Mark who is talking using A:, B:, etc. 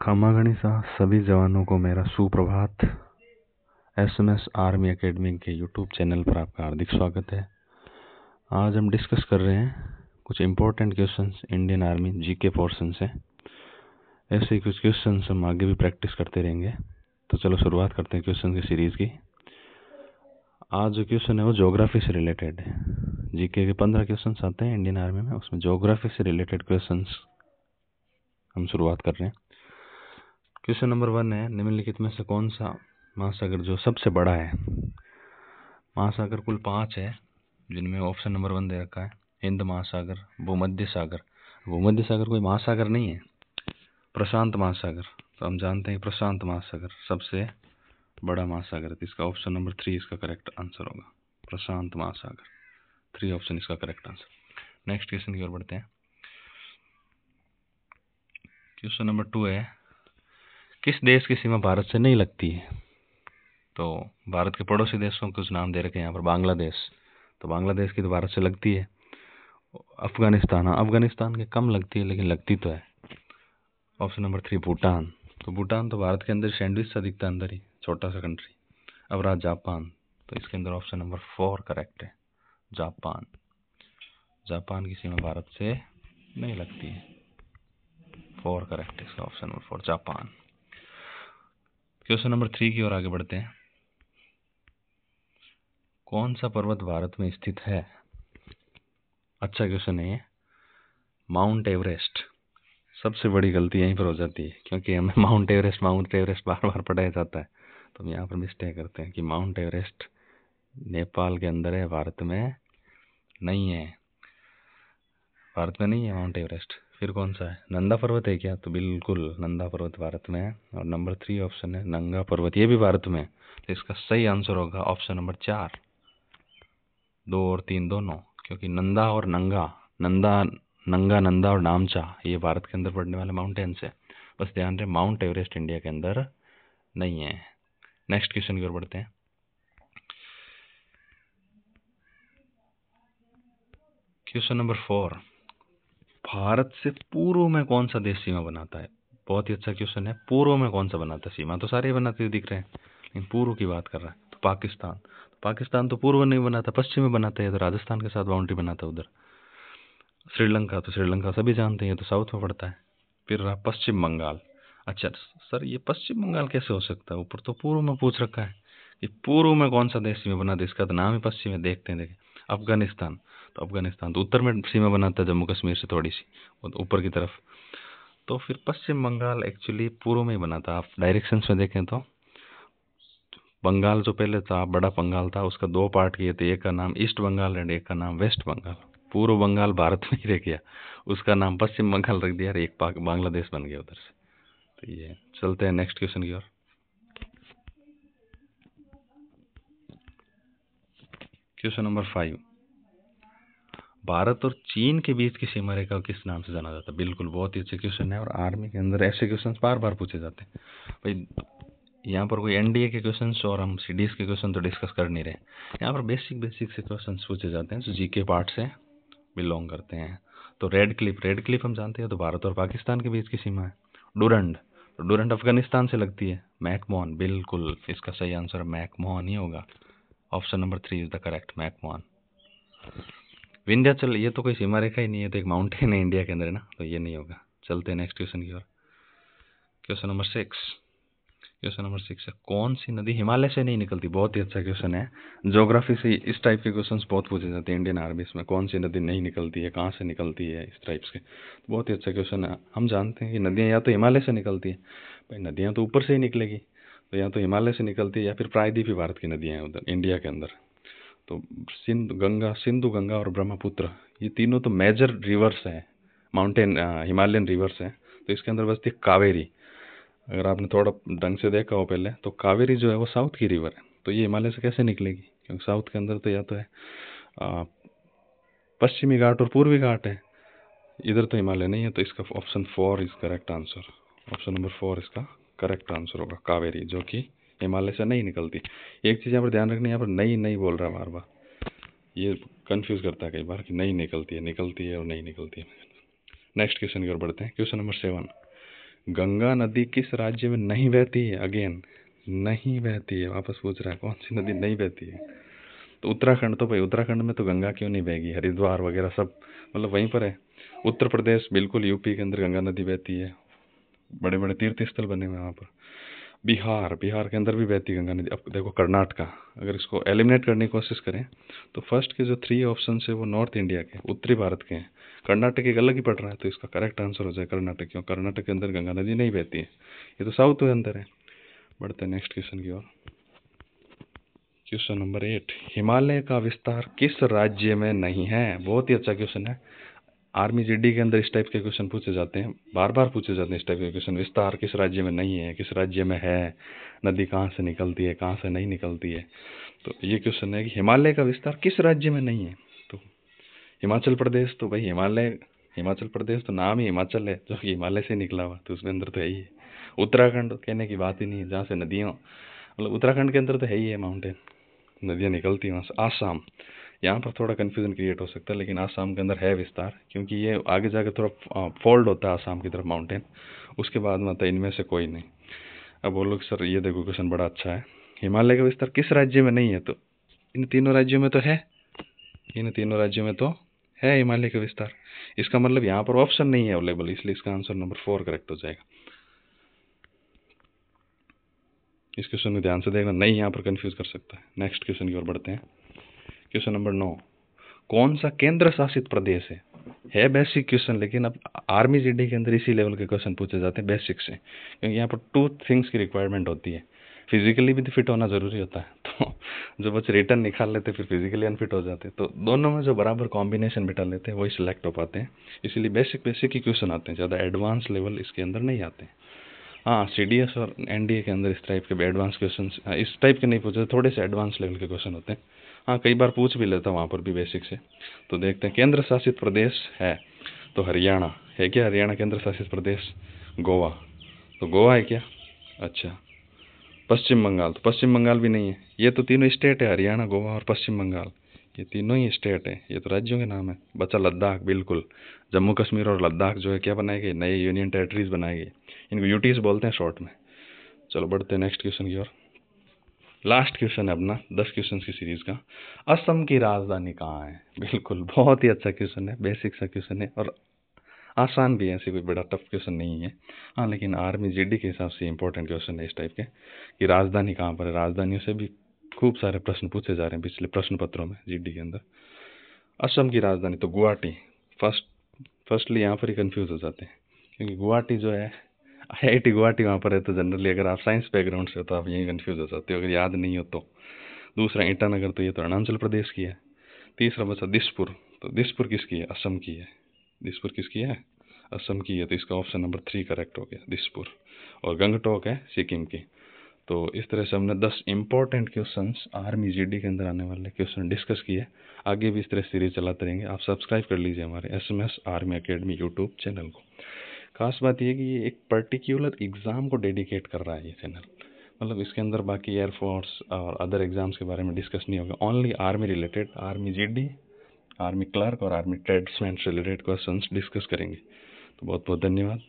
A: खमा गणिसा सभी जवानों को मेरा सुप्रभात। एसएमएस आर्मी एकेडमी के यूट्यूब चैनल पर आपका हार्दिक स्वागत है। आज हम डिस्कस कर रहे हैं कुछ important questions Indian army GK portion से। ऐसे ही कुछ क्वेश्चंस हम आगे भी प्रैक्टिस करते रहेंगे। तो चलो शुरुआत करते हैं क्वेश्चन की सीरीज की। आज जो क्वेश्चन है वो ज्योग्राफी से रिलेटेड है। जीके के 15 क्वेश्चन आते हैं इंडियन आर्मी में, उसमें ज्योग्राफी से रिलेटेड क्वेश्चन हम शुरुआत कर रहे हैं। क्वेश्चन नंबर 1 है, निम्नलिखित में से कौन सा महासागर जो सबसे बड़ा है? महासागर कुल 5 है, जिनमें ऑप्शन नंबर 1 दे रखा है हिंद महासागर, भूमध्य सागर। भूमध्य सागर कोई महासागर नहीं है, प्रशांत महासागर। तो हम जानते हैं प्रशांत महासागर सबसे बड़ा महासागर है। तो इसका ऑप्शन नंबर 3 इसका करेक्ट आंसर होगा, प्रशांत महासागर। 3 ऑप्शन इसका करेक्ट आंसर। नेक्स्ट क्वेश्चन की ओर बढ़ते हैं। क्वेश्चन नंबर 2 है, किस देश की सीमा भारत से नहीं लगती है? तो भारत के पड़ोसी देशों के कुछ नाम दे रखे हैं यहाँ पर। बांग्लादेश, तो बांग्लादेश की तो भारत से लगती है। अफगानिस्तान, हाँ अफगानिस्तान के कम लगती है लेकिन लगती तो है। ऑप्शन नंबर 3 भूटान, तो भूटान तो भारत के अंदर सैंडविच सा दिखता है अंदर ही, छोटा सा कंट्री। अब रहा जापान, तो इसके अंदर ऑप्शन नंबर 4 करेक्ट है, जापान। जापान की सीमा भारत से नहीं लगती है, 4 करेक्ट है इसका option number 4 Japan. Question number 3 की ओर आगे बढ़ते हैं। कौन सा पर्वत भारत में स्थित है? अच्छा क्वेश्चन है ये। Mount Everest. सबसे बड़ी गलती यहीं पर हो जाती है, क्योंकि हमें माउंट एवरेस्ट बार बार पढ़ाया जाता है, तो हम यहाँ पर मिस्टेक करते हैं कि माउंट एवरेस्ट नेपाल के अंदर है, भारत में नहीं है। भारत में नहीं है माउंट एवरेस्ट। फिर कौन सा है? नंदा पर्वत है क्या? तो बिल्कुल नंदा पर्वत भारत में है। और नंबर 3 ऑप्शन है नंगा पर्वत, ये भी भारत में है। तो इसका सही आंसर होगा ऑप्शन नंबर 4, 2 और 3 दोनों, क्योंकि नंदा और नंगा, नंगा, नंदा और नामचा ये भारत के अंदर पड़ने वाले माउंटेन्स है। बस ध्यान रहे माउंट एवरेस्ट इंडिया के अंदर नहीं है। नेक्स्ट क्वेश्चन की ओर बढ़ते हैं। क्वेश्चन नंबर 4, भारत से पूर्व में कौन सा देश सीमा बनाता है? बहुत ही अच्छा क्वेश्चन है। पूर्व में कौन सा बनाता है सीमा? तो सारे बनाते हुए दिख रहे हैं, लेकिन पूर्व की बात कर रहा है तो पाकिस्तान। पाकिस्तान तो पूर्व नहीं बनाता, पश्चिम में बनाता है, तो राजस्थान के साथ बाउंड्री बनाता है उधर। श्रीलंका, तो श्रीलंका सभी जानते हैं, तो साउथ में पड़ता है। फिर रहा पश्चिम बंगाल। अच्छा सर, ये पश्चिम बंगाल कैसे हो सकता है? ऊपर तो पूर्व में पूछ रखा है कि पूर्व में कौन सा देश सीमा बनाता है, इसका तो नाम ही पश्चिम है। देखते हैं, देखें अफगानिस्तान, तो अफगानिस्तान तो उत्तर में सीमा बनाता है, जम्मू कश्मीर से थोड़ी सी ऊपर की तरफ। तो फिर पश्चिम बंगाल एक्चुअली पूर्व में ही बना था। आप डायरेक्शंस में देखें तो बंगाल जो पहले था, बड़ा बंगाल था, उसका 2 पार्ट किए थे, एक का नाम ईस्ट बंगाल एंड एक का नाम वेस्ट बंगाल। पूर्व बंगाल भारत में ही रह गया, उसका नाम पश्चिम बंगाल रख दिया और एक बांग्लादेश बन गया उधर से। तो ये चलते हैं नेक्स्ट क्वेश्चन की ओर। क्वेश्चन नंबर 5, भारत और चीन के बीच की सीमा रेखा को किस नाम से जाना जाता है? बिल्कुल बहुत ही अच्छे क्वेश्चन है, और आर्मी के अंदर ऐसे क्वेश्चन बार बार पूछे जाते हैं भाई। यहाँ पर कोई एनडीए के क्वेश्चंस और हम सीडीएस के क्वेश्चन तो डिस्कस कर नहीं रहे, यहाँ पर बेसिक से क्वेश्चंस पूछे जाते हैं जो जीके पार्ट से बिलोंग करते हैं। तो रेड क्लिफ हम जानते हैं, तो भारत और पाकिस्तान के बीच की सीमा है। डूरंड, तो डूरंड अफगानिस्तान से लगती है। मैकमोहन, बिल्कुल इसका सही आंसर मैकमोहन ही होगा। Option number 3 is the correct, McMahon. Vindhyachal, ये तो कोई सीमा रेखा ही नहीं है, तो एक माउंटेन है इंडिया के अंदर है ना, तो ये नहीं होगा। चलते हैं नेक्स्ट क्वेश्चन की ओर। क्वेश्चन नंबर 6 है, कौन सी नदी हिमालय से नहीं निकलती? बहुत ही अच्छा क्वेश्चन है। ज्योग्राफी से इस टाइप के क्वेश्चंस बहुत पूछे जाते हैं इंडियन आर्मी में। कौन सी नदी नहीं निकलती है, कहाँ से निकलती है, इस टाइप्स के। बहुत ही अच्छा क्वेश्चन है। हम जानते हैं कि नदियाँ या तो हिमालय से निकलती है, भाई नदियाँ तो ऊपर से ही निकलेगी, तो या तो हिमालय से निकलती है या फिर प्रायद्वीपीय भारत की नदियाँ हैं उधर इंडिया के अंदर। तो सिंधु गंगा और ब्रह्मपुत्र, ये तीनों तो मेजर रिवर्स हैं, माउंटेन हिमालयन रिवर्स हैं। तो इसके अंदर बचती है कावेरी। अगर आपने थोड़ा ढंग से देखा हो पहले, तो कावेरी जो है वो साउथ की रिवर है, तो ये हिमालय से कैसे निकलेगी? क्योंकि साउथ के अंदर तो या तो है पश्चिमी घाट और पूर्वी घाट है, इधर तो हिमालय नहीं है। तो इसका option 4 is correct answer. Option number 4 इसका करेक्ट आंसर होगा, कावेरी, जो कि हिमालय से नहीं निकलती। एक चीज़ यहाँ पर ध्यान रखनी, यहाँ पर नहीं बोल रहा बार बार, ये कंफ्यूज करता है कई बार कि नहीं निकलती है और नहीं निकलती है। नेक्स्ट क्वेश्चन की ओर बढ़ते हैं। क्वेश्चन नंबर 7, गंगा नदी किस राज्य में नहीं बहती है? अगेन नहीं बहती है, वापस पूछ रहा है कौन सी नदी नहीं बहती है। तो उत्तराखंड, तो भाई उत्तराखंड में तो गंगा क्यों नहीं बहेगी? हरिद्वार वगैरह सब मतलब वहीं पर है। उत्तर प्रदेश बिल्कुल यूपी के अंदर गंगा नदी बहती है, बड़े बड़े तीर्थ स्थल बने हुए हैं वहाँ पर। बिहार, बिहार के अंदर भी बहती गंगा नदी। अब देखो कर्नाटका, अगर इसको एलिमिनेट करने की कोशिश करें तो फर्स्ट के जो 3 ऑप्शन है वो नॉर्थ इंडिया के, उत्तरी भारत के हैं। कर्नाटक एक अलग ही पड़ रहा है, तो इसका करेक्ट आंसर हो जाए कर्नाटक। क्यों? कर्नाटक के अंदर गंगा नदी नहीं बहती है, ये तो साउथ के अंदर है। बढ़ते हैं नेक्स्ट क्वेश्चन की ओर। क्वेश्चन नंबर 8, हिमालय का विस्तार किस राज्य में नहीं है? बहुत ही अच्छा क्वेश्चन है। आर्मी जीडी के अंदर इस टाइप के क्वेश्चन पूछे जाते हैं, बार बार पूछे जाते हैं इस टाइप के क्वेश्चन। विस्तार किस राज्य में नहीं है, किस राज्य में है, नदी कहाँ से निकलती है, कहाँ से नहीं निकलती है। तो ये क्वेश्चन है कि हिमालय का विस्तार किस राज्य में नहीं है। तो हिमाचल प्रदेश, तो भाई हिमाचल प्रदेश तो नाम ही हिमाचल है, जो कि हिमालय से निकला हुआ, तो उसके अंदर तो है ही है। उत्तराखंड कहने की बात ही नहीं है, जहाँ से नदियों मतलब उत्तराखंड के अंदर तो है ही है माउंटेन, नदियाँ निकलती हैं वहाँ से। आसाम, यहाँ पर थोड़ा कन्फ्यूजन क्रिएट हो सकता है, लेकिन आसाम के अंदर है विस्तार, क्योंकि ये आगे जाकर थोड़ा फोल्ड होता है आसाम की तरफ माउंटेन, उसके बाद में आता है। इनमें से कोई नहीं। अब बोलो कि सर ये देखो क्वेश्चन बड़ा अच्छा है, हिमालय का विस्तार किस राज्य में नहीं है? तो इन तीनों राज्यों में तो है, इन तीनों राज्यों में तो है हिमालय का विस्तार। इसका मतलब यहाँ पर ऑप्शन नहीं है अवेलेबल, इसलिए इसका आंसर नंबर 4 करेक्ट हो जाएगा। इस क्वेश्चन में ध्यान से देखना, नहीं यहाँ पर कंफ्यूज कर सकता है। नेक्स्ट क्वेश्चन की ओर बढ़ते हैं। क्वेश्चन नंबर 9, कौन सा केंद्र शासित प्रदेश है बेसिक क्वेश्चन, लेकिन अब आर्मी जीडी के अंदर इसी लेवल के क्वेश्चन पूछे जाते हैं बेसिक से, क्योंकि यहाँ पर 2 थिंग्स की रिक्वायरमेंट होती है। फिजिकली भी तो फिट होना जरूरी होता है, तो जो बच्चे रिटर्न निकाल लेते फिर फिजिकली अनफिट हो जाते हैं, तो दोनों में जो बराबर कॉम्बिनेशन बिठा लेते हैं वही सिलेक्ट हो पाते हैं। इसीलिए बेसिक बेसिक ही क्वेश्चन आते हैं, ज़्यादा एडवांस लेवल इसके अंदर नहीं आते हैं। हाँ, सीडीएस और एनडीए के अंदर इस टाइप के एडवांस क्वेश्चन, इस टाइप के नहीं पूछे, थोड़े से एडवांस लेवल के क्वेश्चन होते हैं। हाँ, कई बार पूछ भी लेता वहाँ पर भी बेसिक से। तो देखते हैं, केंद्र शासित प्रदेश है तो हरियाणा है क्या? हरियाणा केंद्र शासित प्रदेश। गोवा, तो गोवा है क्या? अच्छा। पश्चिम बंगाल, तो पश्चिम बंगाल भी नहीं है। ये तो तीनों स्टेट है, हरियाणा, गोवा और पश्चिम बंगाल, ये तीनों ही स्टेट है, ये तो राज्यों के नाम है। बचा लद्दाख, बिल्कुल जम्मू कश्मीर और लद्दाख जो है क्या बनाए गए? नए यूनियन टेरिटरीज बनाए गए, इनको यूटीज बोलते हैं शॉर्ट में। चलो बढ़ते हैं नेक्स्ट क्वेश्चन की ओर। लास्ट क्वेश्चन है अपना 10 क्वेश्चन की सीरीज का। असम की राजधानी कहाँ है? बिल्कुल बहुत ही अच्छा क्वेश्चन है, बेसिक सा क्वेश्चन है और आसान भी है, ऐसे कोई बड़ा टफ क्वेश्चन नहीं है। हाँ, लेकिन आर्मी जीडी के हिसाब से इंपॉर्टेंट क्वेश्चन है इस टाइप के कि राजधानी कहाँ पर है। राजधानियों से भी खूब सारे प्रश्न पूछे जा रहे हैं पिछले प्रश्न पत्रों में जीडी के अंदर। असम की राजधानी तो गुवाहाटी। फर्स्टली यहाँ पर ही कंफ्यूज हो जाते हैं, क्योंकि गुवाहाटी जो है आईआईटी गुवाहाटी वहाँ पर है, तो जनरली अगर आप साइंस बैकग्राउंड से हो तो आप यहीं कंफ्यूज हो जाते हो अगर याद नहीं हो तो। दूसरा ईटानगर, तो ये तो अरुणाचल प्रदेश की है। तीसरा बचा दिसपुर, तो दिसपुर किसकी है? असम की है। दिसपुर किसकी है? असम की है, तो इसका ऑप्शन नंबर 3 करेक्ट हो गया, दिसपुर। और गंगटोक है सिक्किम की। तो इस तरह से हमने 10 इंपॉर्टेंट क्वेश्चंस आर्मी जीडी के अंदर आने वाले क्वेश्चन डिस्कस किए। आगे भी इस तरह सीरीज चलाते रहेंगे। आप सब्सक्राइब कर लीजिए हमारे SMS army academy YouTube channel को। खास बात यह कि ये एक पर्टिकुलर एग्ज़ाम को डेडिकेट कर रहा है ये चैनल, मतलब इसके अंदर बाकी एयरफोर्स और अदर एग्ज़ाम्स के बारे में डिस्कस नहीं होगा, only army related, army GD, army clerk और आर्मी ट्रेड्समैन से रिलेटेड क्वेश्चंस डिस्कस करेंगे। तो बहुत बहुत धन्यवाद।